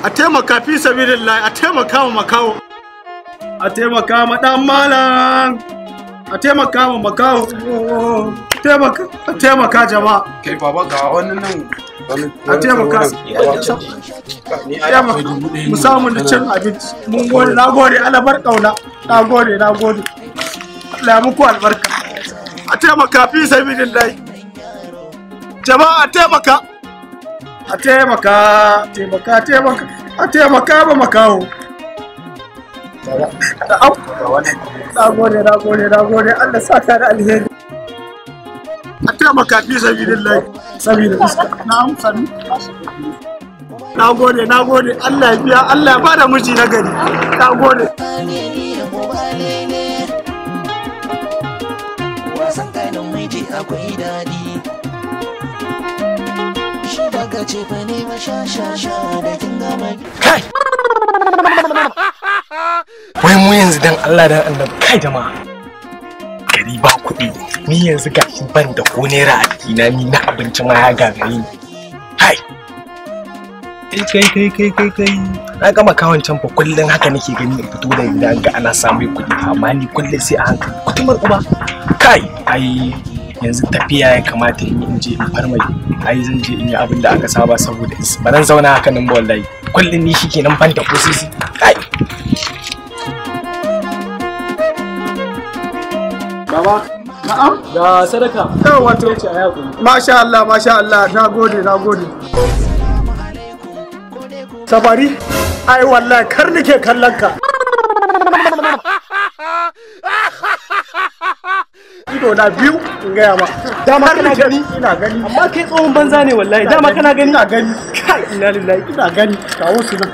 a taimaka fi sabilillahi, a taimaka wa makaho, a taimaka ma dan malam, a taimaka ma makaho, a taimaka jama'a. Kai baba ga wannan nan a taimaka mu samu da cin abinci. Mun gode, na gode, alabar kauna, na gode, na gode. Allah muku albarka. A taimaka fi sabilillahi. Jama'a a taimaka. A taimaka, a taimaka ba makaho. Na gode, Allah sa ka da alheri. A taimaka fi sabilillahi. Sabida iska. Na'am, sani. Na gode, Allah ya biya, Allah ya bada miji na gari. Na gode. Wasan kanin miji akwai daɗi. Shi baka ce fa ne ma sha da kin gama. Kai! Wai mu yanzu dan Allah dan Allah kai jama'a. Gari ba kuɗi. Ni yanzu gashi ban da ko naira a jikina ni na abinci ma ya gagare ni. Hai! Kai. Na gama kawon can fa kullum haka nake gani in fito da gida ga ana samun kuɗi amma ni kullum sai a hankali. Kutumar uba. Kai! Ai yanzu tafiya ya kamata in je in farmai. Ai zan je in yi abin da aka saba saboda ba zan zauna haka nan ba wallahi. Kullum ni shikenan ban da kusisi. Kai! Baba, na'am? Ga sadaka. Yawa wato. Ce a yakuri. Masha Allah, na gode. Safari, ai wallahi kar nake kallon ka. Ido na biyu in gaya ma. Dama kana gani? Ina gani. Amma kai tsohon banza ne wallahi. Dama kana gani? Ina gani. Kai ina lillahi. Ina gani. Kawo su nan.